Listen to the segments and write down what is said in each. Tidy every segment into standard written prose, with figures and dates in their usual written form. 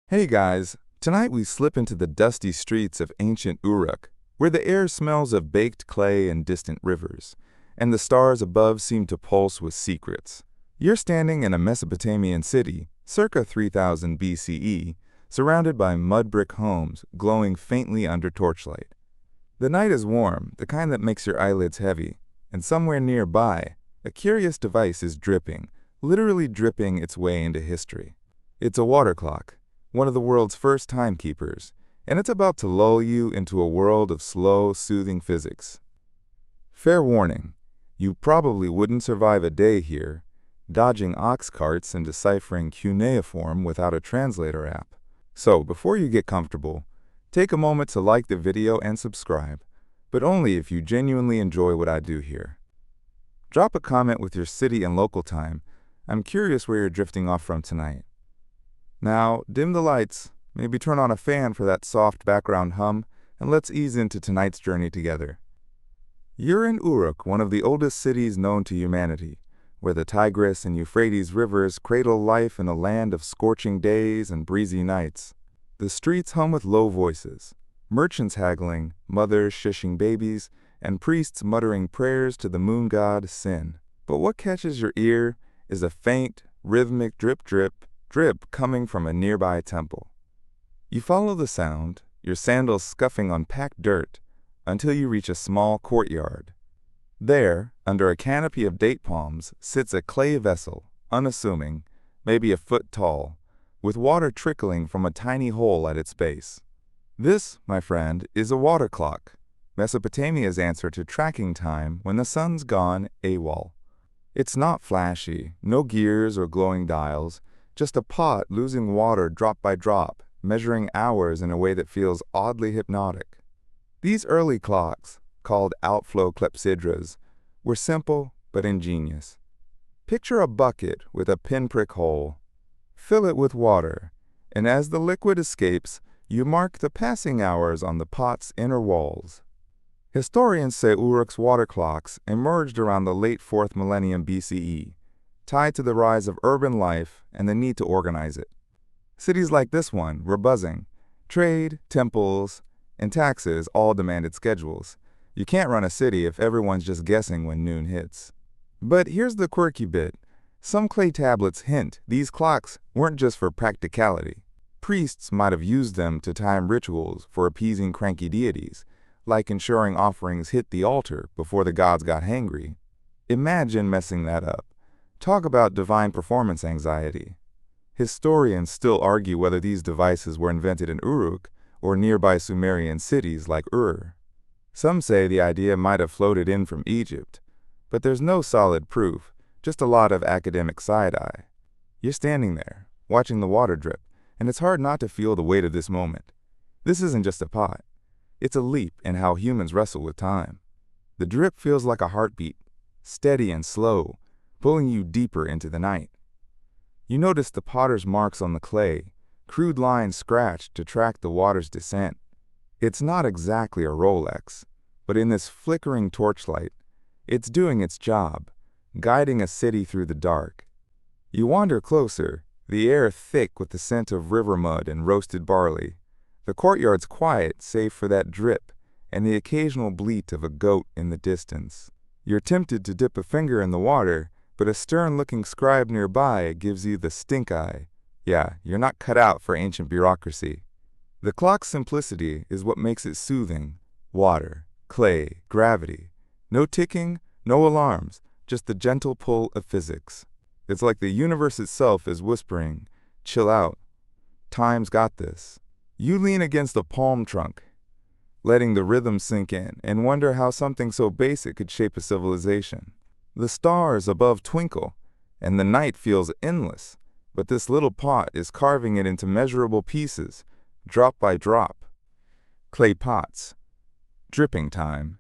Hey guys, tonight we slip into the dusty streets of ancient Uruk, where the air smells of baked clay and distant rivers, and the stars above seem to pulse with secrets. You're standing in a Mesopotamian city, circa 3000 BCE, surrounded by mud brick homes glowing faintly under torchlight. The night is warm, the kind that makes your eyelids heavy, and somewhere nearby, a curious device is dripping, literally dripping its way into history. It's a water clock, one of the world's first timekeepers, and it's about to lull you into a world of slow, soothing physics. Fair warning, you probably wouldn't survive a day here, dodging ox carts and deciphering cuneiform without a translator app. So, before you get comfortable, take a moment to like the video and subscribe, but only if you genuinely enjoy what I do here. Drop a comment with your city and local time. I'm curious where you're drifting off from tonight. Now, dim the lights, maybe turn on a fan for that soft background hum, and let's ease into tonight's journey together. You're in Uruk, one of the oldest cities known to humanity, where the Tigris and Euphrates rivers cradle life in a land of scorching days and breezy nights. The streets hum with low voices, merchants haggling, mothers shushing babies, and priests muttering prayers to the moon god Sin. But what catches your ear is a faint, rhythmic drip coming from a nearby temple. You follow the sound, your sandals scuffing on packed dirt, until you reach a small courtyard. There, under a canopy of date palms, sits a clay vessel, unassuming, maybe a foot tall, with water trickling from a tiny hole at its base. This, my friend, is a water clock, Mesopotamia's answer to tracking time when the sun's gone AWOL. It's not flashy, no gears or glowing dials, just a pot losing water drop by drop, measuring hours in a way that feels oddly hypnotic. These early clocks, called outflow clepsydras, were simple but ingenious. Picture a bucket with a pinprick hole. Fill it with water, and as the liquid escapes, you mark the passing hours on the pot's inner walls. Historians say Uruk's water clocks emerged around the late 4th millennium BCE, tied to the rise of urban life and the need to organize it. Cities like this one were buzzing. Trade, temples, and taxes all demanded schedules. You can't run a city if everyone's just guessing when noon hits. But here's the quirky bit. Some clay tablets hint these clocks weren't just for practicality. Priests might have used them to time rituals for appeasing cranky deities, like ensuring offerings hit the altar before the gods got hangry. Imagine messing that up. Talk about divine performance anxiety. Historians still argue whether these devices were invented in Uruk or nearby Sumerian cities like Ur. Some say the idea might have floated in from Egypt, but there's no solid proof, just a lot of academic side-eye. You're standing there, watching the water drip, and it's hard not to feel the weight of this moment. This isn't just a pot. It's a leap in how humans wrestle with time. The drip feels like a heartbeat, steady and slow, pulling you deeper into the night. You notice the potter's marks on the clay, crude lines scratched to track the water's descent. It's not exactly a Rolex, but in this flickering torchlight, it's doing its job, guiding a city through the dark. You wander closer, the air thick with the scent of river mud and roasted barley. The courtyard's quiet, save for that drip and the occasional bleat of a goat in the distance. You're tempted to dip a finger in the water, but a stern-looking scribe nearby gives you the stink eye. Yeah, you're not cut out for ancient bureaucracy. The clock's simplicity is what makes it soothing. Water, clay, gravity. No ticking, no alarms, just the gentle pull of physics. It's like the universe itself is whispering, chill out. Time's got this. You lean against a palm trunk, letting the rhythm sink in, and wonder how something so basic could shape a civilization. The stars above twinkle, and the night feels endless, but this little pot is carving it into measurable pieces, drop by drop. Clay pots. Dripping time.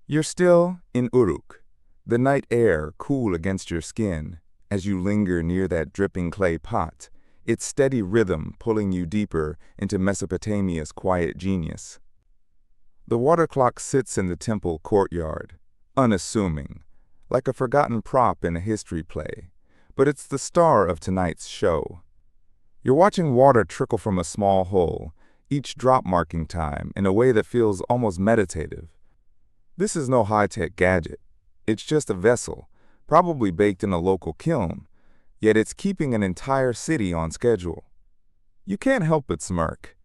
You're still in Uruk, the night air cool against your skin as you linger near that dripping clay pot, its steady rhythm pulling you deeper into Mesopotamia's quiet genius. The water clock sits in the temple courtyard, unassuming, like a forgotten prop in a history play, but it's the star of tonight's show. You're watching water trickle from a small hole, each drop marking time in a way that feels almost meditative. This is no high-tech gadget. It's just a vessel, probably baked in a local kiln, yet it's keeping an entire city on schedule. You can't help but smirk.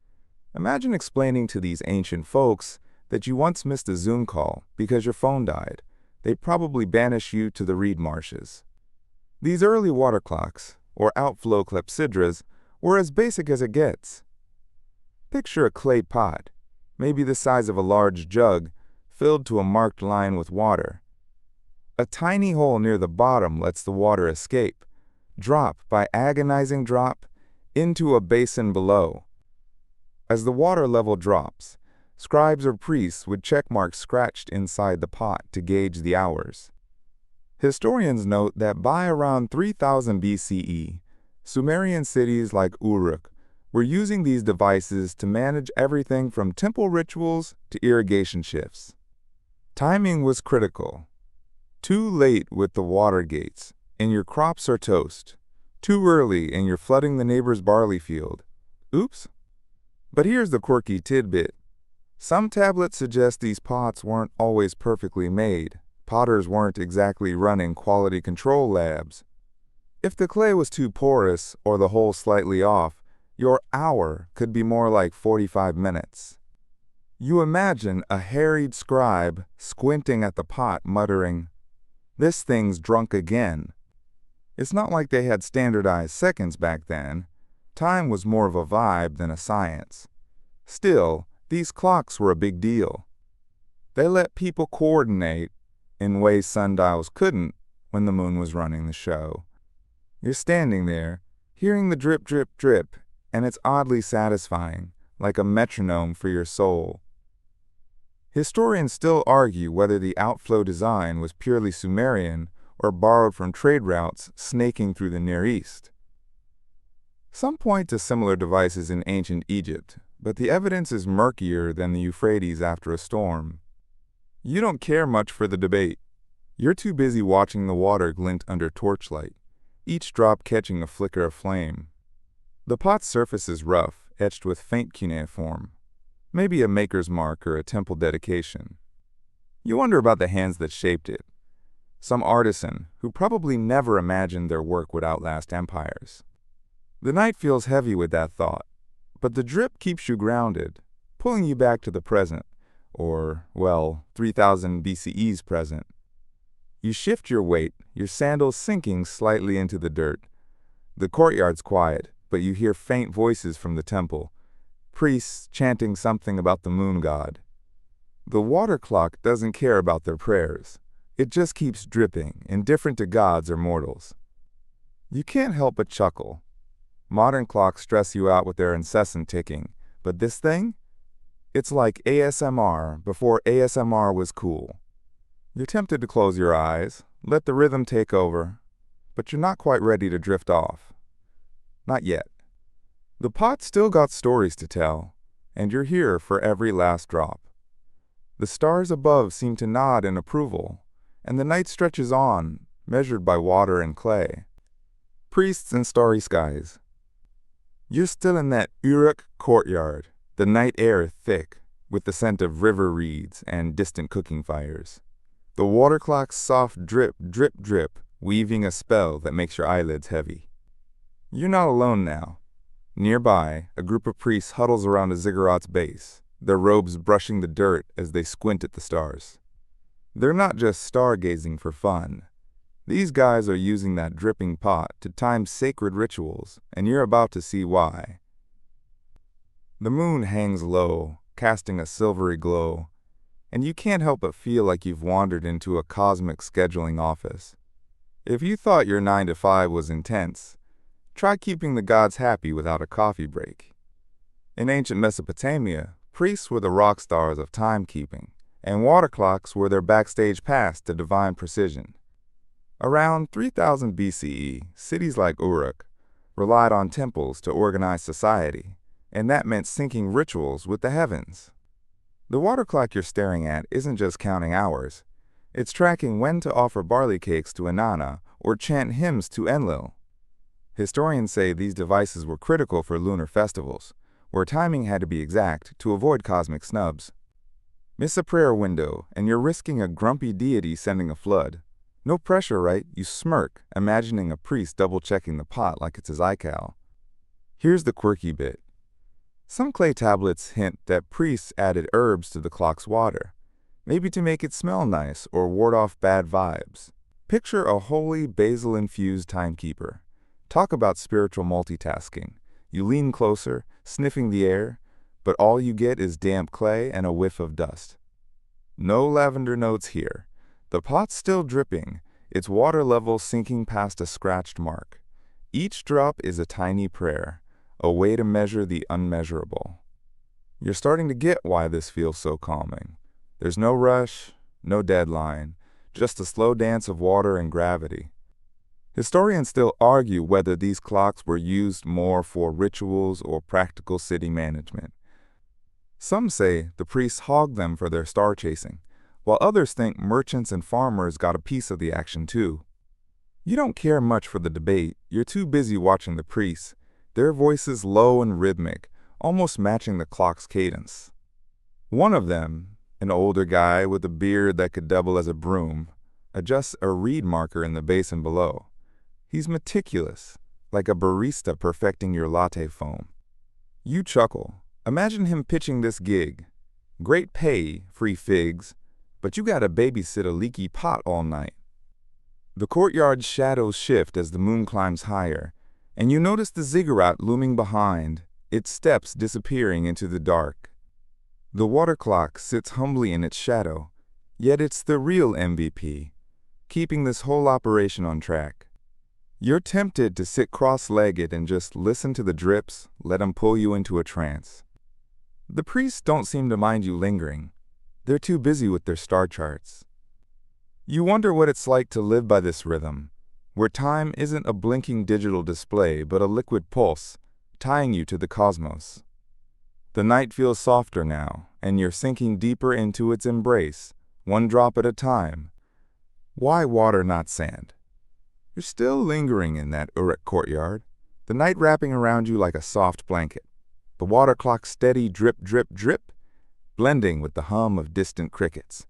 Imagine explaining to these ancient folks that you once missed a Zoom call because your phone died. They'd probably banish you to the reed marshes. These early water clocks, or outflow clepsydras, were as basic as it gets. Picture a clay pot, maybe the size of a large jug, filled to a marked line with water. A tiny hole near the bottom lets the water escape, drop by agonizing drop, into a basin below. As the water level drops, scribes or priests with check marks scratched inside the pot to gauge the hours. Historians note that by around 3000 BCE, Sumerian cities like Uruk were using these devices to manage everything from temple rituals to irrigation shifts. Timing was critical. Too late with the water gates, and your crops are toast. Too early, and you're flooding the neighbor's barley field. Oops. But here's the quirky tidbit. Some tablets suggest these pots weren't always perfectly made. Potters weren't exactly running quality control labs. If the clay was too porous or the hole slightly off, your hour could be more like 45 minutes. You imagine a harried scribe squinting at the pot, muttering, "This thing's drunk again." It's not like they had standardized seconds back then. Time was more of a vibe than a science. Still, these clocks were a big deal. They let people coordinate in ways sundials couldn't when the moon was running the show. You're standing there, hearing the drip, drip, drip, and it's oddly satisfying, like a metronome for your soul. Historians still argue whether the outflow design was purely Sumerian or borrowed from trade routes snaking through the Near East. Some point to similar devices in ancient Egypt, but the evidence is murkier than the Euphrates after a storm. You don't care much for the debate. You're too busy watching the water glint under torchlight, each drop catching a flicker of flame. The pot's surface is rough, etched with faint cuneiform, maybe a maker's mark or a temple dedication. You wonder about the hands that shaped it. Some artisan who probably never imagined their work would outlast empires. The night feels heavy with that thought, but the drip keeps you grounded, pulling you back to the present, or, well, 3000 BCE's present. You shift your weight, your sandals sinking slightly into the dirt. The courtyard's quiet, but you hear faint voices from the temple, priests chanting something about the moon god. The water clock doesn't care about their prayers. It just keeps dripping, indifferent to gods or mortals. You can't help but chuckle. Modern clocks stress you out with their incessant ticking, but this thing? It's like ASMR before ASMR was cool. You're tempted to close your eyes, let the rhythm take over, but you're not quite ready to drift off. Not yet. The pot's still got stories to tell, and you're here for every last drop. The stars above seem to nod in approval, and the night stretches on, measured by water and clay. Priests and starry skies. You're still in that Uruk courtyard, the night air thick, with the scent of river reeds and distant cooking fires. The water clock's soft drip, drip, drip, weaving a spell that makes your eyelids heavy. You're not alone now. Nearby, a group of priests huddles around a ziggurat's base, their robes brushing the dirt as they squint at the stars. They're not just stargazing for fun. These guys are using that dripping pot to time sacred rituals, and you're about to see why. The moon hangs low, casting a silvery glow, and you can't help but feel like you've wandered into a cosmic scheduling office. If you thought your 9 to 5 was intense, try keeping the gods happy without a coffee break. In ancient Mesopotamia, priests were the rock stars of timekeeping, and water clocks were their backstage pass to divine precision. Around 3000 BCE, cities like Uruk relied on temples to organize society, and that meant syncing rituals with the heavens. The water clock you're staring at isn't just counting hours. It's tracking when to offer barley cakes to Inanna or chant hymns to Enlil. Historians say these devices were critical for lunar festivals, where timing had to be exact to avoid cosmic snubs. Miss a prayer window, and you're risking a grumpy deity sending a flood. No pressure, right? You smirk, imagining a priest double-checking the pot like it's his iCal. Here's the quirky bit. Some clay tablets hint that priests added herbs to the clock's water, maybe to make it smell nice or ward off bad vibes. Picture a holy basil-infused timekeeper. Talk about spiritual multitasking. You lean closer, sniffing the air, but all you get is damp clay and a whiff of dust. No lavender notes here. The pot's still dripping, its water level sinking past a scratched mark. Each drop is a tiny prayer, a way to measure the unmeasurable. You're starting to get why this feels so calming. There's no rush, no deadline, just a slow dance of water and gravity. Historians still argue whether these clocks were used more for rituals or practical city management. Some say the priests hogged them for their star chasing, while others think merchants and farmers got a piece of the action too. You don't care much for the debate, you're too busy watching the priests, their voices low and rhythmic, almost matching the clock's cadence. One of them, an older guy with a beard that could double as a broom, adjusts a reed marker in the basin below. He's meticulous, like a barista perfecting your latte foam. You chuckle. Imagine him pitching this gig. Great pay, free figs, but you gotta babysit a leaky pot all night. The courtyard's shadows shift as the moon climbs higher, and you notice the ziggurat looming behind, its steps disappearing into the dark. The water clock sits humbly in its shadow, yet it's the real MVP, keeping this whole operation on track. You're tempted to sit cross-legged and just listen to the drips, let them pull you into a trance. The priests don't seem to mind you lingering. They're too busy with their star charts. You wonder what it's like to live by this rhythm, where time isn't a blinking digital display but a liquid pulse, tying you to the cosmos. The night feels softer now, and you're sinking deeper into its embrace, one drop at a time. Why water, not sand? You're still lingering in that Uruk courtyard, the night wrapping around you like a soft blanket. The water clock's steady drip, drip, drip, blending with the hum of distant crickets.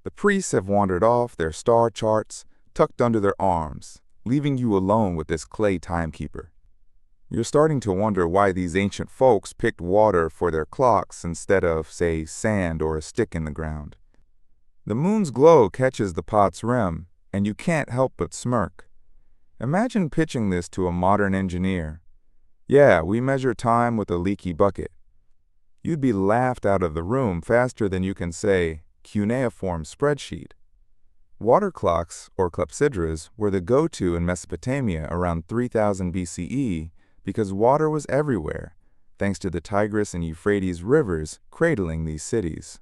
The priests have wandered off, their star charts tucked under their arms, leaving you alone with this clay timekeeper. You're starting to wonder why these ancient folks picked water for their clocks instead of, say, sand or a stick in the ground. The moon's glow catches the pot's rim, and you can't help but smirk. Imagine pitching this to a modern engineer. Yeah, we measure time with a leaky bucket. You'd be laughed out of the room faster than you can say, cuneiform spreadsheet. Water clocks, or clepsydras, were the go-to in Mesopotamia around 3000 BCE because water was everywhere, thanks to the Tigris and Euphrates rivers cradling these cities.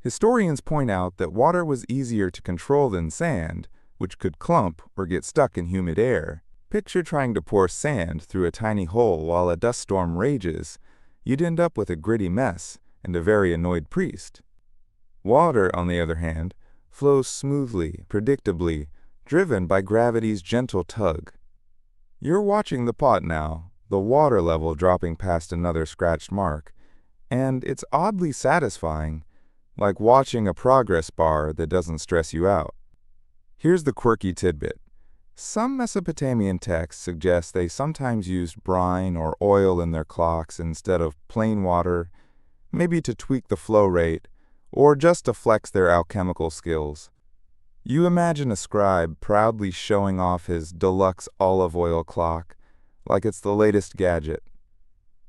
Historians point out that water was easier to control than sand, which could clump or get stuck in humid air. Picture trying to pour sand through a tiny hole while a dust storm rages. You'd end up with a gritty mess and a very annoyed priest. Water, on the other hand, flows smoothly, predictably, driven by gravity's gentle tug. You're watching the pot now, the water level dropping past another scratched mark, and it's oddly satisfying, like watching a progress bar that doesn't stress you out. Here's the quirky tidbit. Some Mesopotamian texts suggest they sometimes used brine or oil in their clocks instead of plain water, maybe to tweak the flow rate, or just to flex their alchemical skills. You imagine a scribe proudly showing off his deluxe olive oil clock, like it's the latest gadget.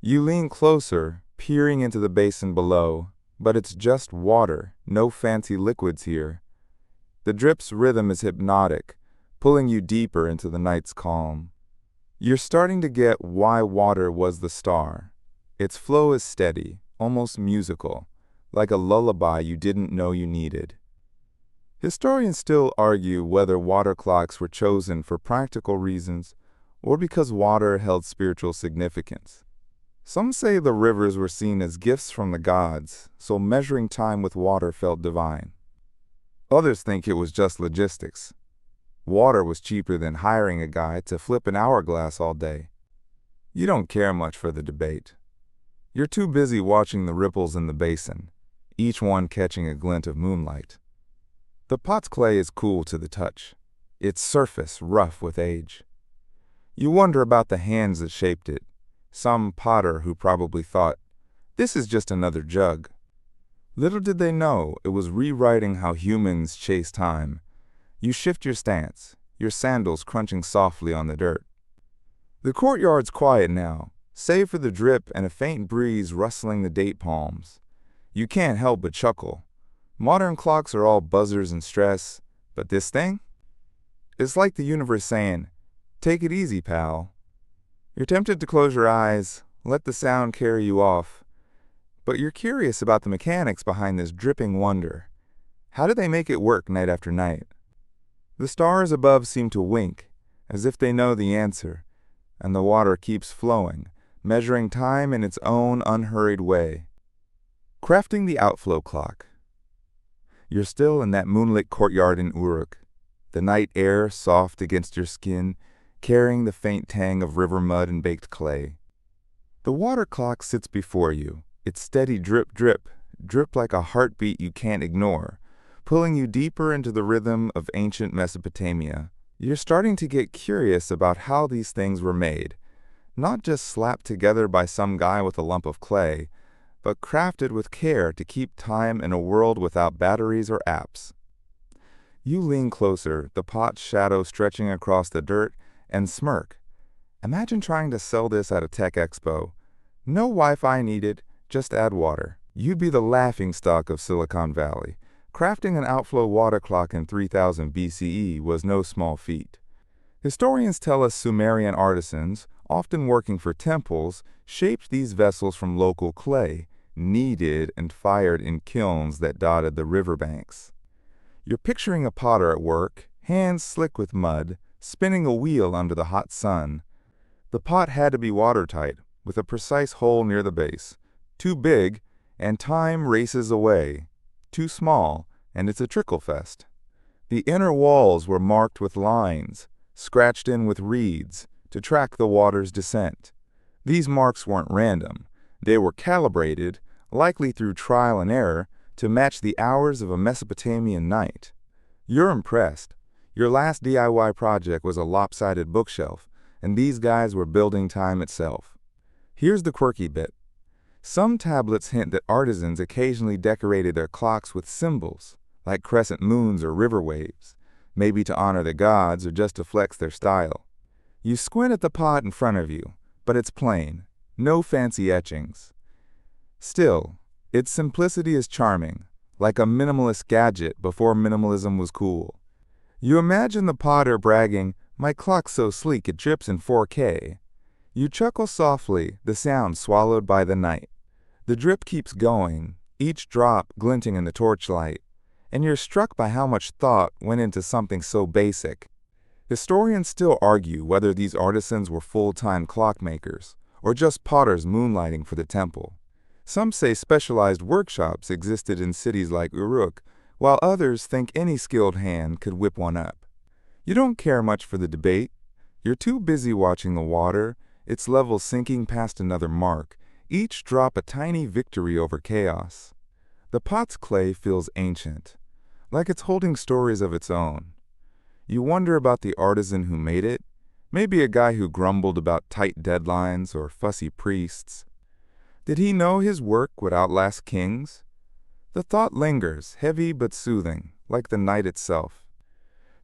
You lean closer, peering into the basin below, but it's just water, no fancy liquids here. The drip's rhythm is hypnotic, pulling you deeper into the night's calm. You're starting to get why water was the star. Its flow is steady, almost musical, like a lullaby you didn't know you needed. Historians still argue whether water clocks were chosen for practical reasons or because water held spiritual significance. Some say the rivers were seen as gifts from the gods, so measuring time with water felt divine. Others think it was just logistics. Water was cheaper than hiring a guy to flip an hourglass all day. You don't care much for the debate. You're too busy watching the ripples in the basin, each one catching a glint of moonlight. The pot's clay is cool to the touch, its surface rough with age. You wonder about the hands that shaped it, some potter who probably thought, "This is just another jug." Little did they know it was rewriting how humans chase time. You shift your stance, your sandals crunching softly on the dirt. The courtyard's quiet now, save for the drip and a faint breeze rustling the date palms. You can't help but chuckle. Modern clocks are all buzzers and stress, but this thing? It's like the universe saying, "Take it easy, pal." You're tempted to close your eyes, let the sound carry you off. But you're curious about the mechanics behind this dripping wonder. How do they make it work night after night? The stars above seem to wink, as if they know the answer, and the water keeps flowing, measuring time in its own unhurried way. Crafting the outflow clock. You're still in that moonlit courtyard in Uruk, the night air soft against your skin, carrying the faint tang of river mud and baked clay. The water clock sits before you, its steady drip, drip, drip like a heartbeat you can't ignore, pulling you deeper into the rhythm of ancient Mesopotamia. You're starting to get curious about how these things were made, not just slapped together by some guy with a lump of clay, but crafted with care to keep time in a world without batteries or apps. You lean closer, the pot's shadow stretching across the dirt, and smirk. Imagine trying to sell this at a tech expo. No Wi-Fi needed, just add water. You'd be the laughingstock of Silicon Valley. Crafting an outflow water clock in 3000 BCE was no small feat. Historians tell us Sumerian artisans, often working for temples, shaped these vessels from local clay, kneaded and fired in kilns that dotted the riverbanks. You're picturing a potter at work, hands slick with mud, spinning a wheel under the hot sun. The pot had to be watertight, with a precise hole near the base. Too big, and time races away. Too small, and it's a trickle fest. The inner walls were marked with lines, scratched in with reeds, to track the water's descent. These marks weren't random. They were calibrated, likely through trial and error, to match the hours of a Mesopotamian night. You're impressed. Your last DIY project was a lopsided bookshelf, and these guys were building time itself. Here's the quirky bit. Some tablets hint that artisans occasionally decorated their clocks with symbols, like crescent moons or river waves, maybe to honor the gods or just to flex their style. You squint at the pot in front of you, but it's plain, no fancy etchings. Still, its simplicity is charming, like a minimalist gadget before minimalism was cool. You imagine the potter bragging, "My clock's so sleek it drips in 4K. You chuckle softly, the sound swallowed by the night. The drip keeps going, each drop glinting in the torchlight, and you're struck by how much thought went into something so basic. Historians still argue whether these artisans were full-time clockmakers, or just potters moonlighting for the temple. Some say specialized workshops existed in cities like Uruk, while others think any skilled hand could whip one up. You don't care much for the debate. You're too busy watching the water, its level sinking past another mark, each drop a tiny victory over chaos. The pot's clay feels ancient, like it's holding stories of its own. You wonder about the artisan who made it, maybe a guy who grumbled about tight deadlines or fussy priests. Did he know his work would outlast kings? The thought lingers, heavy but soothing, like the night itself.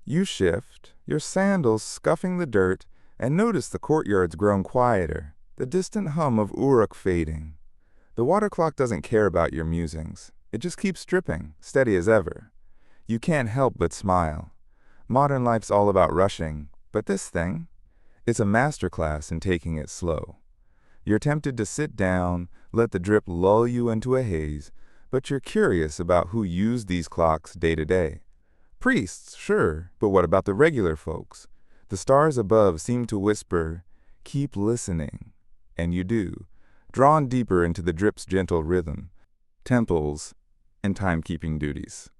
You shift, your sandals scuffing the dirt, and notice the courtyard's grown quieter, the distant hum of Uruk fading. The water clock doesn't care about your musings. It just keeps dripping, steady as ever. You can't help but smile. Modern life's all about rushing, but this thing, it's a masterclass in taking it slow. You're tempted to sit down, let the drip lull you into a haze, but you're curious about who used these clocks day to day. Priests, sure, but what about the regular folks? The stars above seem to whisper, "Keep listening." And you do, drawn deeper into the drip's gentle rhythm, temples, and timekeeping duties.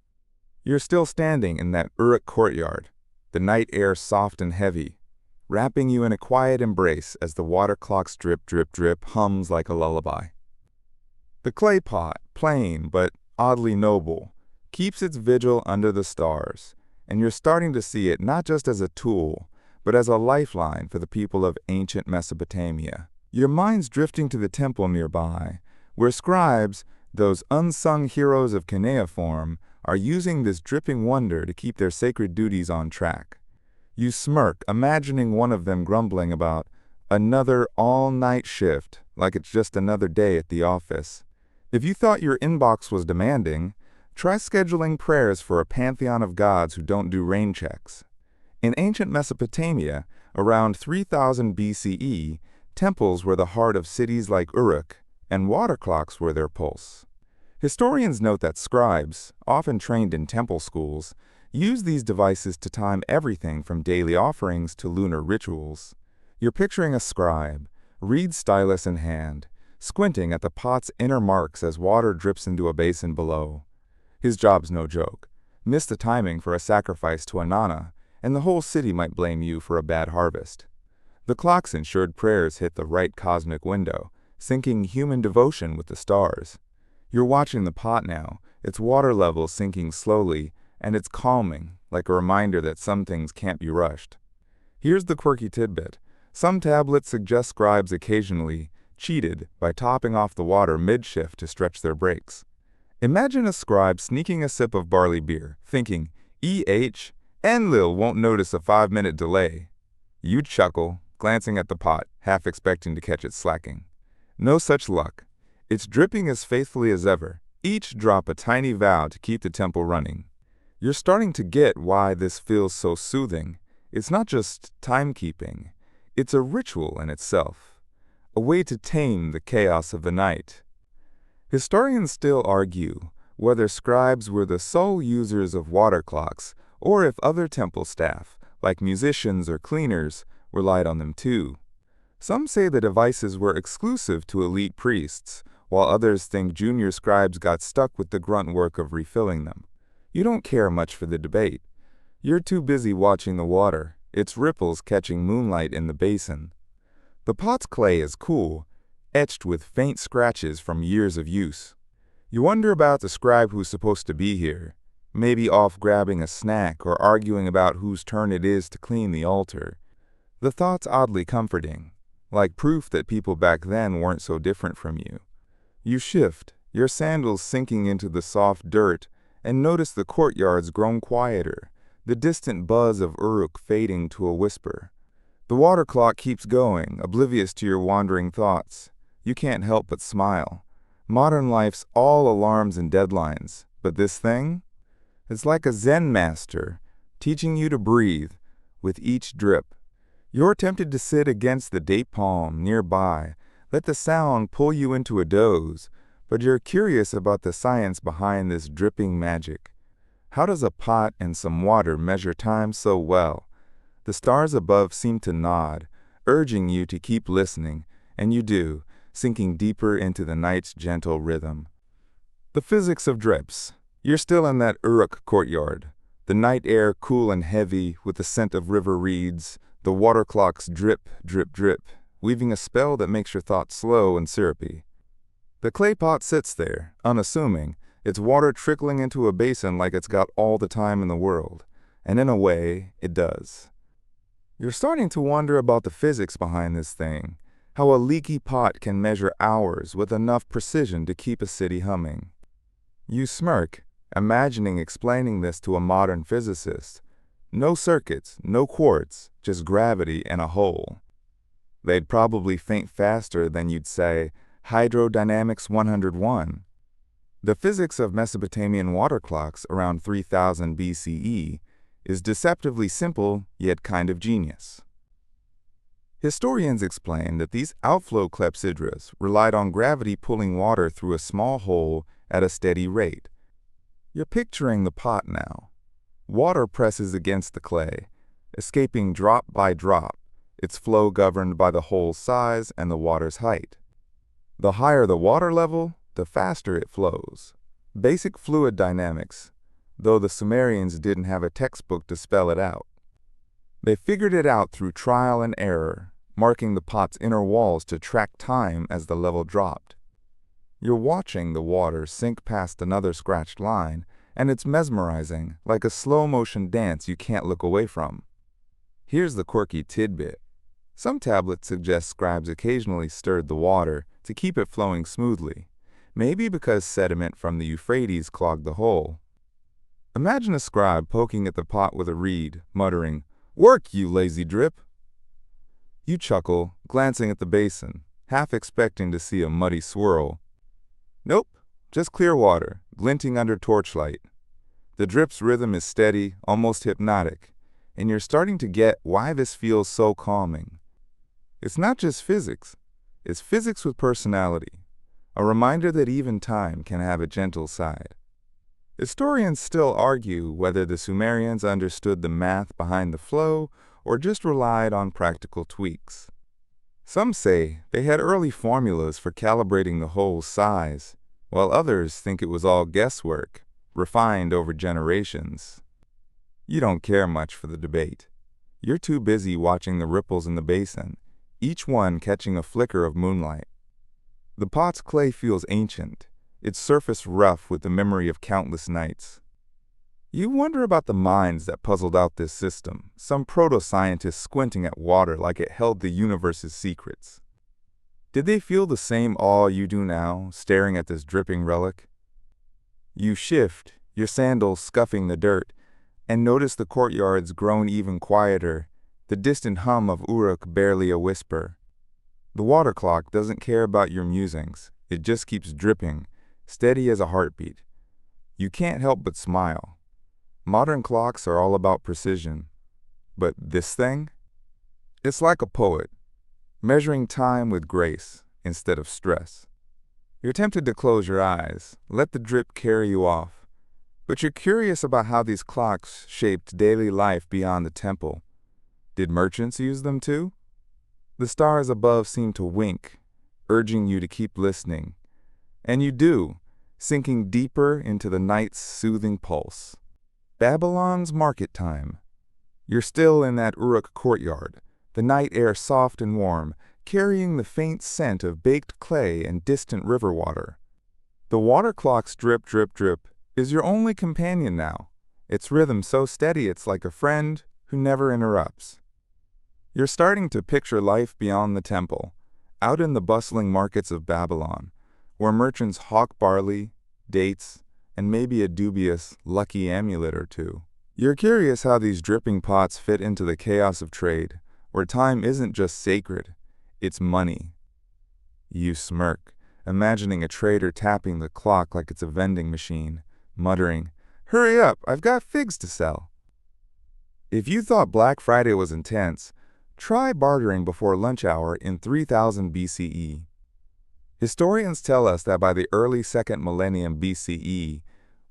You're still standing in that Uruk courtyard, the night air soft and heavy, wrapping you in a quiet embrace as the water clock's drip, drip, drip hums like a lullaby. The clay pot, plain but oddly noble, keeps its vigil under the stars, and you're starting to see it not just as a tool, but as a lifeline for the people of ancient Mesopotamia. Your mind's drifting to the temple nearby, where scribes, those unsung heroes of cuneiform, are using this dripping wonder to keep their sacred duties on track. You smirk, imagining one of them grumbling about another all-night shift, like it's just another day at the office. If you thought your inbox was demanding, try scheduling prayers for a pantheon of gods who don't do rain checks. In ancient Mesopotamia, around 3000 BCE, temples were the heart of cities like Uruk, and water clocks were their pulse. Historians note that scribes, often trained in temple schools, used these devices to time everything from daily offerings to lunar rituals. You're picturing a scribe, reed stylus in hand, squinting at the pot's inner marks as water drips into a basin below. His job's no joke. Miss the timing for a sacrifice to Inanna, and the whole city might blame you for a bad harvest. The clock's ensured prayers hit the right cosmic window, syncing human devotion with the stars. You're watching the pot now, its water level sinking slowly, and it's calming, like a reminder that some things can't be rushed. Here's the quirky tidbit. Some tablets suggest scribes occasionally cheated by topping off the water mid-shift to stretch their breaks. Imagine a scribe sneaking a sip of barley beer, thinking, Enlil won't notice a 5-minute delay. You'd chuckle, glancing at the pot, half expecting to catch it slacking. No such luck. It's dripping as faithfully as ever, each drop a tiny vow to keep the temple running. You're starting to get why this feels so soothing. It's not just timekeeping. It's a ritual in itself, a way to tame the chaos of the night. Historians still argue whether scribes were the sole users of water clocks or if other temple staff, like musicians or cleaners, relied on them too. Some say the devices were exclusive to elite priests, while others think junior scribes got stuck with the grunt work of refilling them. You don't care much for the debate. You're too busy watching the water, its ripples catching moonlight in the basin. The pot's clay is cool, etched with faint scratches from years of use. You wonder about the scribe who's supposed to be here, maybe off grabbing a snack or arguing about whose turn it is to clean the altar. The thought's oddly comforting, like proof that people back then weren't so different from you. You shift, your sandals sinking into the soft dirt, and notice the courtyard's grown quieter, the distant buzz of Uruk fading to a whisper. The water clock keeps going, oblivious to your wandering thoughts. You can't help but smile. Modern life's all alarms and deadlines, but this thing? It's like a Zen master, teaching you to breathe with each drip. You're tempted to sit against the date palm nearby, let the sound pull you into a doze, but you're curious about the science behind this dripping magic. How does a pot and some water measure time so well? The stars above seem to nod, urging you to keep listening, and you do, sinking deeper into the night's gentle rhythm. The physics of drips. You're still in that Uruk courtyard. The night air cool and heavy with the scent of river reeds, the water clock's drip, drip, drip, weaving a spell that makes your thoughts slow and syrupy. The clay pot sits there, unassuming, its water trickling into a basin like it's got all the time in the world. And in a way, it does. You're starting to wonder about the physics behind this thing, how a leaky pot can measure hours with enough precision to keep a city humming. You smirk, imagining explaining this to a modern physicist. No circuits, no quartz, just gravity and a hole. They'd probably faint faster than you'd say, Hydrodynamics 101. The physics of Mesopotamian water clocks around 3000 BCE is deceptively simple, yet kind of genius. Historians explain that these outflow clepsydras relied on gravity pulling water through a small hole at a steady rate. You're picturing the pot now. Water presses against the clay, escaping drop by drop, its flow governed by the hole's size and the water's height. The higher the water level, the faster it flows. Basic fluid dynamics, though the Sumerians didn't have a textbook to spell it out. They figured it out through trial and error, marking the pot's inner walls to track time as the level dropped. You're watching the water sink past another scratched line, and it's mesmerizing, like a slow-motion dance you can't look away from. Here's the quirky tidbit. Some tablets suggest scribes occasionally stirred the water to keep it flowing smoothly, maybe because sediment from the Euphrates clogged the hole. Imagine a scribe poking at the pot with a reed, muttering, "Work, you lazy drip!" You chuckle, glancing at the basin, half expecting to see a muddy swirl. Nope, just clear water, glinting under torchlight. The drip's rhythm is steady, almost hypnotic, and you're starting to get why this feels so calming. It's not just physics, it's physics with personality, a reminder that even time can have a gentle side. Historians still argue whether the Sumerians understood the math behind the flow or just relied on practical tweaks. Some say they had early formulas for calibrating the hole's size, while others think it was all guesswork, refined over generations. You don't care much for the debate. You're too busy watching the ripples in the basin, each one catching a flicker of moonlight. The pot's clay feels ancient, its surface rough with the memory of countless nights. You wonder about the minds that puzzled out this system, some proto-scientists squinting at water like it held the universe's secrets. Did they feel the same awe you do now, staring at this dripping relic? You shift, your sandals scuffing the dirt, and notice the courtyard's grown even quieter, the distant hum of Uruk barely a whisper. The water clock doesn't care about your musings, it just keeps dripping, steady as a heartbeat. You can't help but smile. Modern clocks are all about precision. But this thing? It's like a poet, measuring time with grace instead of stress. You're tempted to close your eyes, let the drip carry you off. But you're curious about how these clocks shaped daily life beyond the temple. Did merchants use them too? The stars above seem to wink, urging you to keep listening. And you do, sinking deeper into the night's soothing pulse. Babylon's market time. You're still in that Uruk courtyard, the night air soft and warm, carrying the faint scent of baked clay and distant river water. The water clock's drip, drip, drip is your only companion now, its rhythm so steady it's like a friend who never interrupts. You're starting to picture life beyond the temple, out in the bustling markets of Babylon, where merchants hawk barley, dates, and maybe a dubious, lucky amulet or two. You're curious how these dripping pots fit into the chaos of trade, where time isn't just sacred, it's money. You smirk, imagining a trader tapping the clock like it's a vending machine, muttering, "Hurry up, I've got figs to sell." If you thought Black Friday was intense, try bartering before lunch hour in 3000 BCE. Historians tell us that by the early 2nd millennium BCE,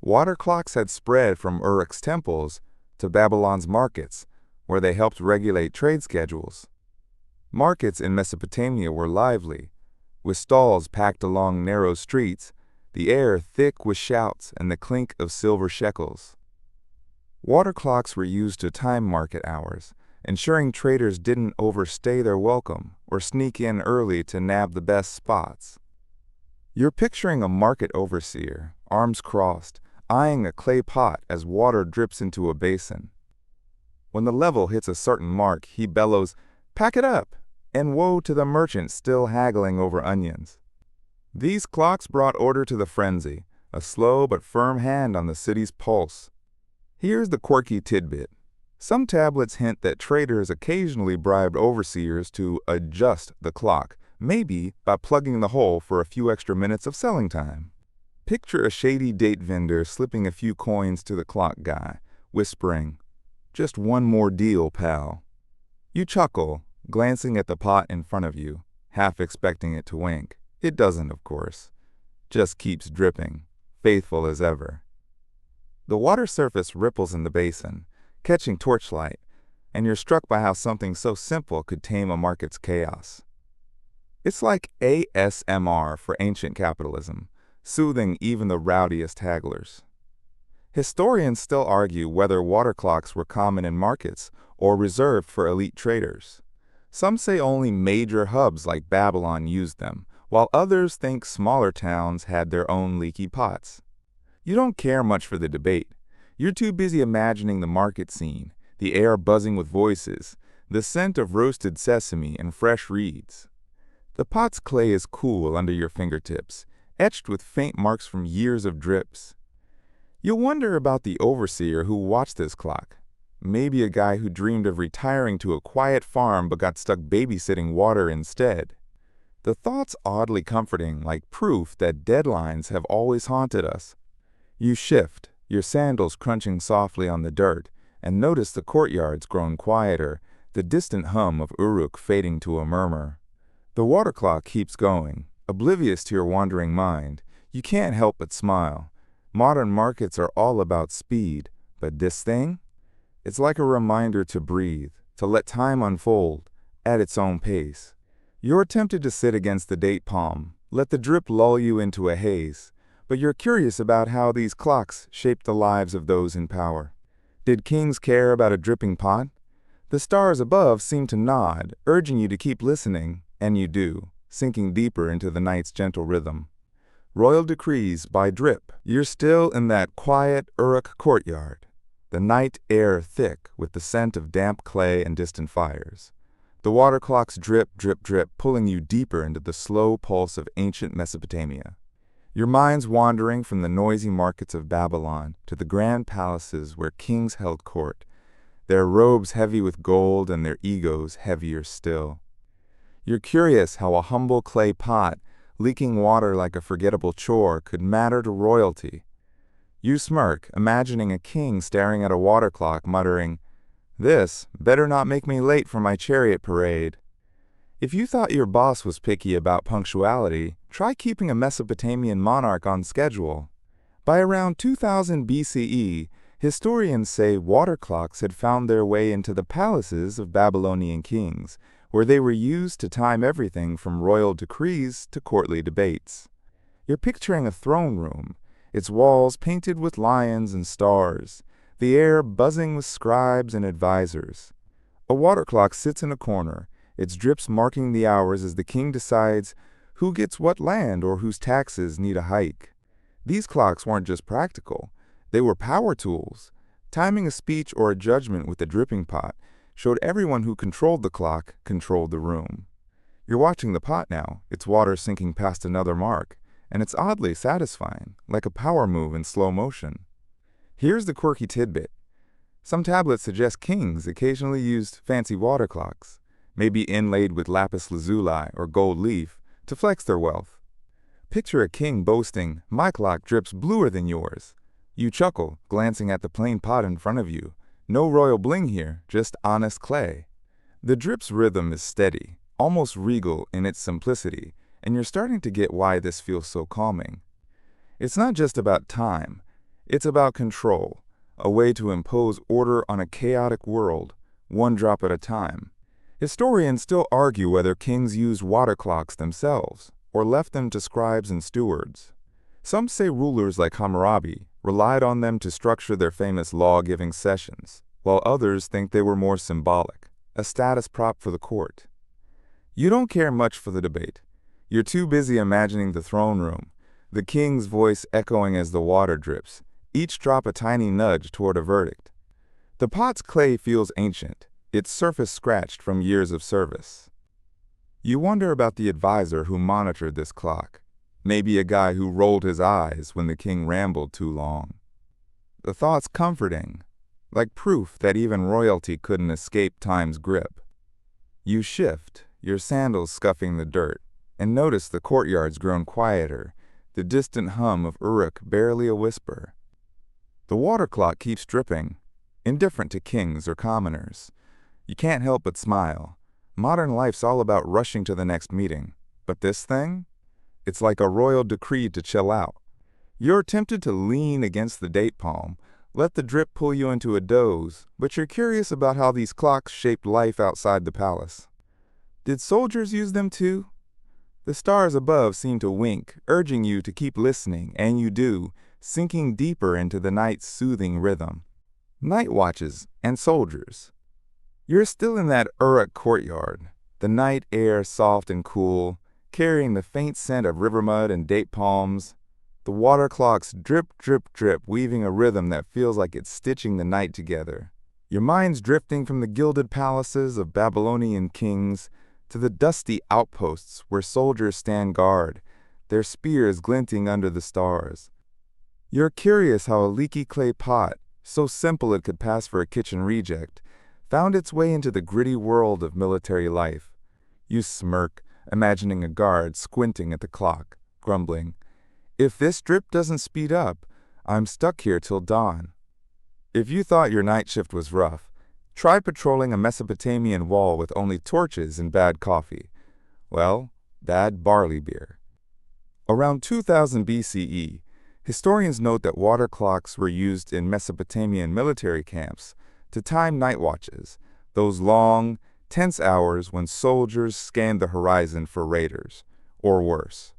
water clocks had spread from Uruk's temples to Babylon's markets, where they helped regulate trade schedules. Markets in Mesopotamia were lively, with stalls packed along narrow streets, the air thick with shouts and the clink of silver shekels. Water clocks were used to time market hours, ensuring traders didn't overstay their welcome or sneak in early to nab the best spots. You're picturing a market overseer, arms crossed, eyeing a clay pot as water drips into a basin. When the level hits a certain mark, he bellows, "Pack it up!" and woe to the merchant still haggling over onions. These clocks brought order to the frenzy, a slow but firm hand on the city's pulse. Here's the quirky tidbit. Some tablets hint that traders occasionally bribed overseers to adjust the clock, maybe by plugging the hole for a few extra minutes of selling time. Picture a shady date vendor slipping a few coins to the clock guy, whispering, "Just one more deal, pal." You chuckle, glancing at the pot in front of you, half expecting it to wink. It doesn't, of course. Just keeps dripping, faithful as ever. The water surface ripples in the basin, catching torchlight, and you're struck by how something so simple could tame a market's chaos. It's like ASMR for ancient capitalism, soothing even the rowdiest hagglers. Historians still argue whether water clocks were common in markets or reserved for elite traders. Some say only major hubs like Babylon used them, while others think smaller towns had their own leaky pots. You don't care much for the debate. You're too busy imagining the market scene, the air buzzing with voices, the scent of roasted sesame and fresh reeds. The pot's clay is cool under your fingertips, etched with faint marks from years of drips. You'll wonder about the overseer who watched this clock. Maybe a guy who dreamed of retiring to a quiet farm but got stuck babysitting water instead. The thought's oddly comforting, like proof that deadlines have always haunted us. You shift, your sandals crunching softly on the dirt, and notice the courtyard's grown quieter, the distant hum of Uruk fading to a murmur. The water clock keeps going, oblivious to your wandering mind. You can't help but smile. Modern markets are all about speed, but this thing? It's like a reminder to breathe, to let time unfold, at its own pace. You're tempted to sit against the date palm, let the drip lull you into a haze, but you're curious about how these clocks shape the lives of those in power. Did kings care about a dripping pot? The stars above seem to nod, urging you to keep listening, and you do, sinking deeper into the night's gentle rhythm. Royal decrees by drip. You're still in that quiet Uruk courtyard, the night air thick with the scent of damp clay and distant fires. The water clocks drip, drip, drip, pulling you deeper into the slow pulse of ancient Mesopotamia. Your mind's wandering from the noisy markets of Babylon to the grand palaces where kings held court, their robes heavy with gold and their egos heavier still. You're curious how a humble clay pot, leaking water like a forgettable chore, could matter to royalty. You smirk, imagining a king staring at a water clock, muttering, "This better not make me late for my chariot parade." If you thought your boss was picky about punctuality, try keeping a Mesopotamian monarch on schedule. By around 2000 BCE, historians say water clocks had found their way into the palaces of Babylonian kings, where they were used to time everything from royal decrees to courtly debates. You're picturing a throne room, its walls painted with lions and stars, the air buzzing with scribes and advisors. A water clock sits in a corner, its drips marking the hours as the king decides who gets what land or whose taxes need a hike. These clocks weren't just practical, they were power tools. Timing a speech or a judgment with the dripping pot showed everyone who controlled the clock controlled the room. You're watching the pot now, its water sinking past another mark, and it's oddly satisfying, like a power move in slow motion. Here's the quirky tidbit. Some tablets suggest kings occasionally used fancy water clocks, maybe inlaid with lapis lazuli or gold leaf, to flex their wealth. Picture a king boasting, "My clock drips bluer than yours." You chuckle, glancing at the plain pot in front of you. No royal bling here, just honest clay. The drip's rhythm is steady, almost regal in its simplicity, and you're starting to get why this feels so calming. It's not just about time, it's about control, a way to impose order on a chaotic world, one drop at a time. Historians still argue whether kings used water clocks themselves, or left them to scribes and stewards. Some say rulers like Hammurabi relied on them to structure their famous law-giving sessions, while others think they were more symbolic, a status prop for the court. You don't care much for the debate. You're too busy imagining the throne room, the king's voice echoing as the water drips, each drop a tiny nudge toward a verdict. The pot's clay feels ancient, its surface scratched from years of service. You wonder about the advisor who monitored this clock, maybe a guy who rolled his eyes when the king rambled too long. The thought's comforting, like proof that even royalty couldn't escape time's grip. You shift, your sandals scuffing the dirt, and notice the courtyard's grown quieter, the distant hum of Uruk barely a whisper. The water clock keeps dripping, indifferent to kings or commoners. You can't help but smile. Modern life's all about rushing to the next meeting. But this thing? It's like a royal decree to chill out. You're tempted to lean against the date palm, let the drip pull you into a doze, but you're curious about how these clocks shaped life outside the palace. Did soldiers use them too? The stars above seem to wink, urging you to keep listening, and you do, sinking deeper into the night's soothing rhythm. Night watches and soldiers. You're still in that Uruk courtyard, the night air soft and cool, carrying the faint scent of river mud and date palms. The water clocks drip, drip, drip, weaving a rhythm that feels like it's stitching the night together. Your mind's drifting from the gilded palaces of Babylonian kings to the dusty outposts where soldiers stand guard, their spears glinting under the stars. You're curious how a leaky clay pot, so simple it could pass for a kitchen reject, found its way into the gritty world of military life. You smirk, imagining a guard squinting at the clock, grumbling, "If this drip doesn't speed up, I'm stuck here till dawn." If you thought your night shift was rough, try patrolling a Mesopotamian wall with only torches and bad coffee. Well, bad barley beer. Around 2000 BCE, historians note that water clocks were used in Mesopotamian military camps to time night watches, those long, tense hours when soldiers scanned the horizon for raiders, or worse.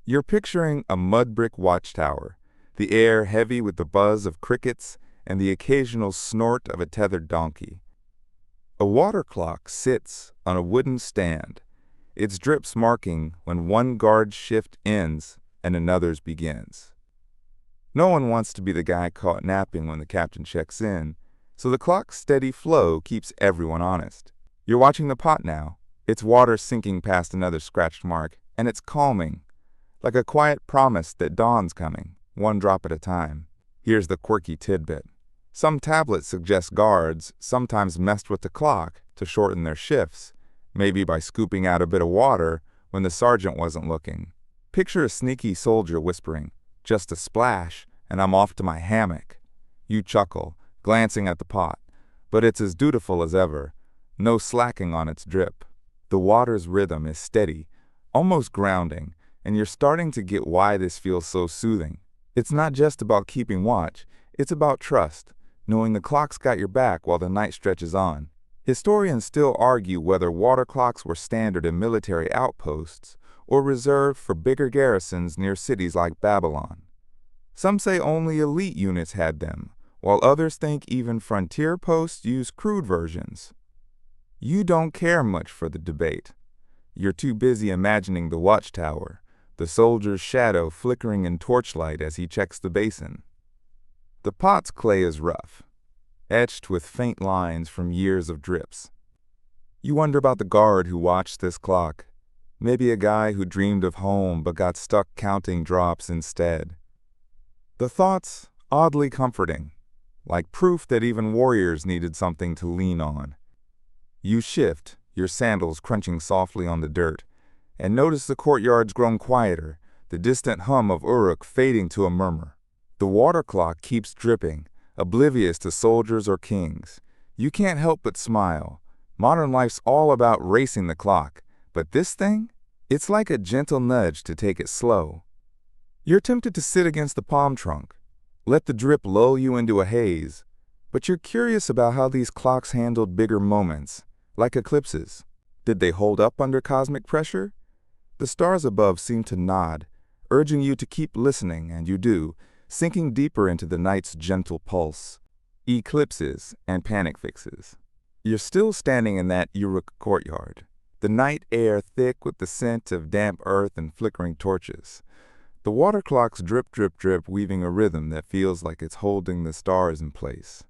You're picturing a mud brick watchtower, the air heavy with the buzz of crickets and the occasional snort of a tethered donkey. A water clock sits on a wooden stand, its drips marking when one guard's shift ends and another's begins. No one wants to be the guy caught napping when the captain checks in, so the clock's steady flow keeps everyone honest. You're watching the pot now, its water sinking past another scratched mark, and it's calming, like a quiet promise that dawn's coming, one drop at a time. Here's the quirky tidbit. Some tablets suggest guards sometimes messed with the clock to shorten their shifts, maybe by scooping out a bit of water when the sergeant wasn't looking. Picture a sneaky soldier whispering, "Just a splash, and I'm off to my hammock." You chuckle, glancing at the pot, but it's as dutiful as ever, no slacking on its drip. The water's rhythm is steady, almost grounding, and you're starting to get why this feels so soothing. It's not just about keeping watch, it's about trust, knowing the clock's got your back while the night stretches on. Historians still argue whether water clocks were standard in military outposts or reserved for bigger garrisons near cities like Babylon. Some say only elite units had them, while others think even frontier posts used crude versions. You don't care much for the debate. You're too busy imagining the watchtower, the soldier's shadow flickering in torchlight as he checks the basin. The pot's clay is rough, etched with faint lines from years of drips. You wonder about the guard who watched this clock, maybe a guy who dreamed of home but got stuck counting drops instead. The thought's oddly comforting, like proof that even warriors needed something to lean on. You shift, your sandals crunching softly on the dirt, and notice the courtyard's grown quieter, the distant hum of Uruk fading to a murmur. The water clock keeps dripping, oblivious to soldiers or kings. You can't help but smile. Modern life's all about racing the clock, but this thing? It's like a gentle nudge to take it slow. You're tempted to sit against the palm trunk, let the drip lull you into a haze, but you're curious about how these clocks handled bigger moments, like eclipses. Did they hold up under cosmic pressure? The stars above seem to nod, urging you to keep listening, and you do, sinking deeper into the night's gentle pulse. Eclipses and panic fixes. You're still standing in that Uruk courtyard, the night air thick with the scent of damp earth and flickering torches. The water clock's drip, drip, drip, weaving a rhythm that feels like it's holding the stars in place.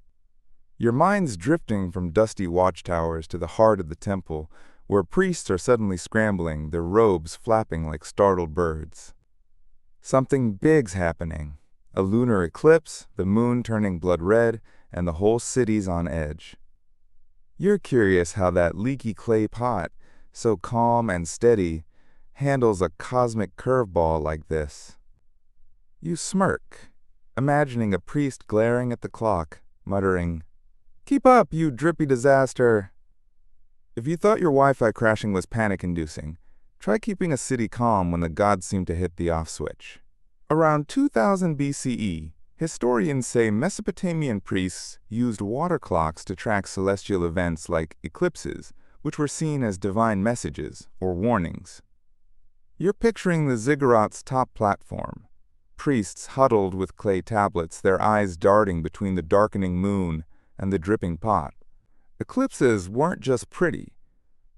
Your mind's drifting from dusty watchtowers to the heart of the temple, where priests are suddenly scrambling, their robes flapping like startled birds. Something big's happening. A lunar eclipse, the moon turning blood red, and the whole city's on edge. You're curious how that leaky clay pot, so calm and steady, handles a cosmic curveball like this. You smirk, imagining a priest glaring at the clock, muttering, "Keep up, you drippy disaster." If you thought your Wi-Fi crashing was panic-inducing, try keeping a city calm when the gods seem to hit the off switch. Around 2000 BCE, historians say Mesopotamian priests used water clocks to track celestial events like eclipses, which were seen as divine messages or warnings. You're picturing the ziggurat's top platform, priests huddled with clay tablets, their eyes darting between the darkening moon and the dripping pot. Eclipses weren't just pretty.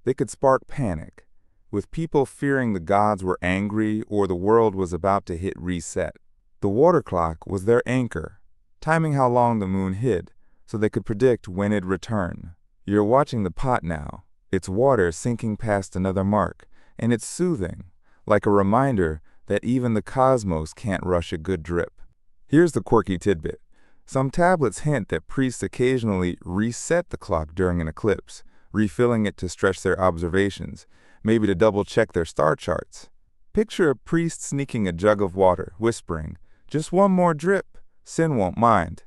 They could spark panic, with people fearing the gods were angry or the world was about to hit reset. The water clock was their anchor, timing how long the moon hid so they could predict when it'd return. You're watching the pot now, its water sinking past another mark, and it's soothing, like a reminder that even the cosmos can't rush a good drip. Here's the quirky tidbit. Some tablets hint that priests occasionally reset the clock during an eclipse, refilling it to stretch their observations, maybe to double-check their star charts. Picture a priest sneaking a jug of water, whispering, "Just one more drip, Sin won't mind."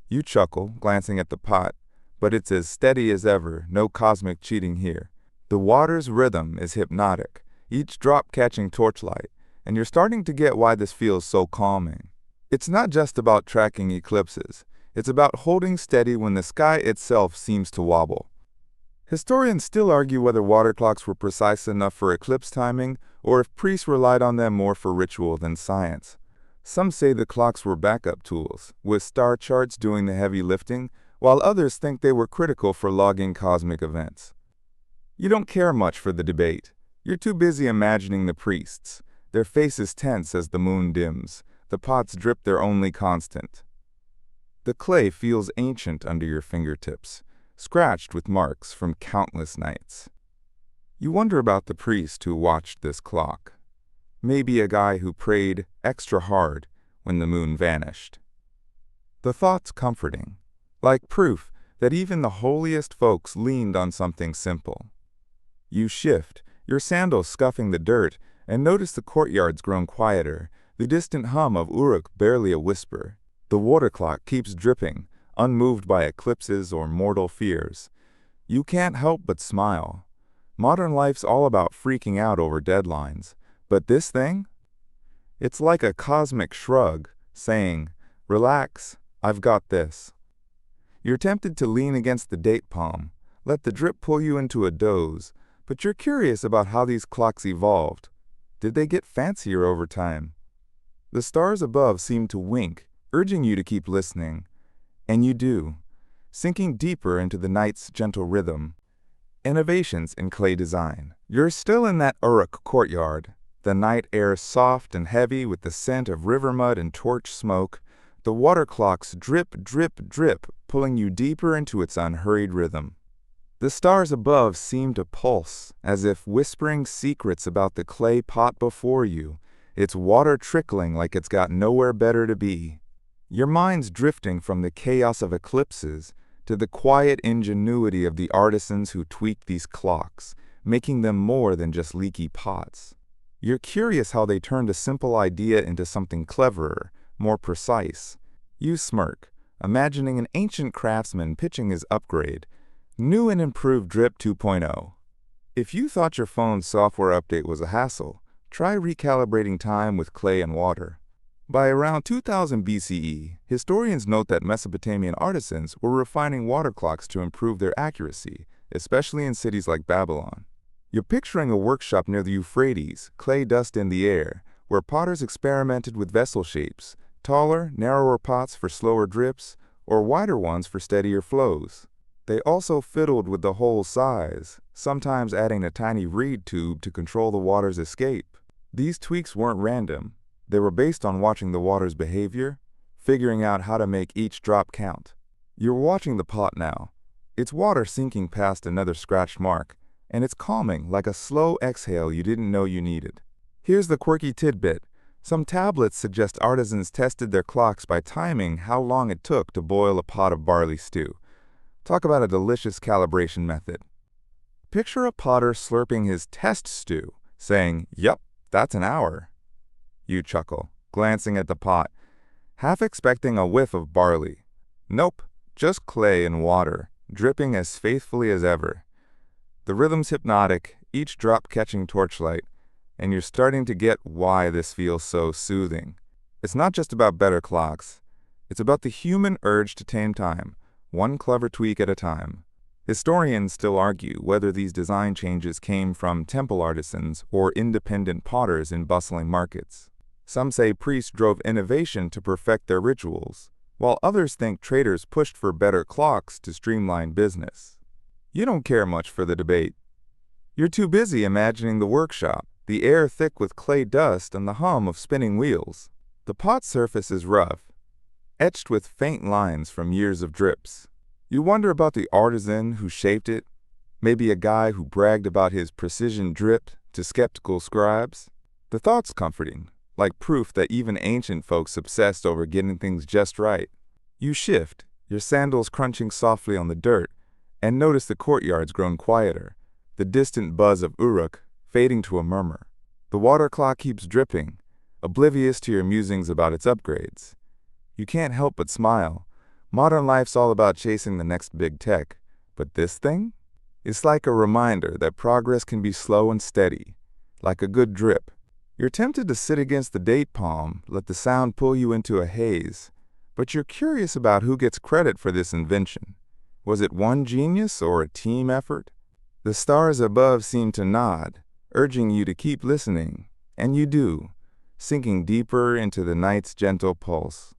You chuckle, glancing at the pot, but it's as steady as ever, no cosmic cheating here. The water's rhythm is hypnotic, each drop catching torchlight, and you're starting to get why this feels so calming. It's not just about tracking eclipses, it's about holding steady when the sky itself seems to wobble. Historians still argue whether water clocks were precise enough for eclipse timing, or if priests relied on them more for ritual than science. Some say the clocks were backup tools, with star charts doing the heavy lifting, while others think they were critical for logging cosmic events. You don't care much for the debate. You're too busy imagining the priests, their faces tense as the moon dims, the pots drip their only constant. The clay feels ancient under your fingertips, scratched with marks from countless nights. You wonder about the priest who watched this clock. Maybe a guy who prayed extra hard when the moon vanished. The thought's comforting, like proof that even the holiest folks leaned on something simple. You shift, your sandals scuffing the dirt, and notice the courtyard's grown quieter, the distant hum of Uruk barely a whisper. The water clock keeps dripping, unmoved by eclipses or mortal fears. You can't help but smile. Modern life's all about freaking out over deadlines. But this thing? It's like a cosmic shrug, saying, "Relax, I've got this." You're tempted to lean against the date palm, let the drip pull you into a doze, but you're curious about how these clocks evolved. Did they get fancier over time? The stars above seem to wink, urging you to keep listening. And you do, sinking deeper into the night's gentle rhythm. Innovations in clay design. You're still in that Uruk courtyard, the night air soft and heavy with the scent of river mud and torch smoke, the water clock's drip, drip, drip, pulling you deeper into its unhurried rhythm. The stars above seem to pulse, as if whispering secrets about the clay pot before you, its water trickling like it's got nowhere better to be. Your mind's drifting from the chaos of eclipses to the quiet ingenuity of the artisans who tweak these clocks, making them more than just leaky pots. You're curious how they turned a simple idea into something cleverer, more precise. You smirk, imagining an ancient craftsman pitching his upgrade, new and improved Drip 2.0. If you thought your phone's software update was a hassle, try recalibrating time with clay and water. By around 2000 BCE, historians note that Mesopotamian artisans were refining water clocks to improve their accuracy, especially in cities like Babylon. You're picturing a workshop near the Euphrates, clay dust in the air, where potters experimented with vessel shapes, taller, narrower pots for slower drips, or wider ones for steadier flows. They also fiddled with the hole size, sometimes adding a tiny reed tube to control the water's escape. These tweaks weren't random. They were based on watching the water's behavior, figuring out how to make each drop count. You're watching the pot now, its water sinking past another scratched mark, and it's calming like a slow exhale you didn't know you needed. Here's the quirky tidbit. Some tablets suggest artisans tested their clocks by timing how long it took to boil a pot of barley stew. Talk about a delicious calibration method. Picture a potter slurping his test stew, saying, "Yup, that's an hour." You chuckle, glancing at the pot, half expecting a whiff of barley. Nope, just clay and water, dripping as faithfully as ever. The rhythm's hypnotic, each drop catching torchlight, and you're starting to get why this feels so soothing. It's not just about better clocks. It's about the human urge to tame time, one clever tweak at a time. Historians still argue whether these design changes came from temple artisans or independent potters in bustling markets. Some say priests drove innovation to perfect their rituals, while others think traders pushed for better clocks to streamline business. You don't care much for the debate. You're too busy imagining the workshop, the air thick with clay dust and the hum of spinning wheels. The pot's surface is rough, etched with faint lines from years of drips. You wonder about the artisan who shaped it, maybe a guy who bragged about his precision drip to skeptical scribes. The thought's comforting, like proof that even ancient folks obsessed over getting things just right. You shift, your sandals crunching softly on the dirt, and notice the courtyard's grown quieter, the distant buzz of Uruk fading to a murmur. The water clock keeps dripping, oblivious to your musings about its upgrades. You can't help but smile. Modern life's all about chasing the next big tech, but this thing? It's like a reminder that progress can be slow and steady, like a good drip. You're tempted to sit against the date palm, let the sound pull you into a haze, but you're curious about who gets credit for this invention. Was it one genius or a team effort? The stars above seem to nod, urging you to keep listening, and you do, sinking deeper into the night's gentle pulse.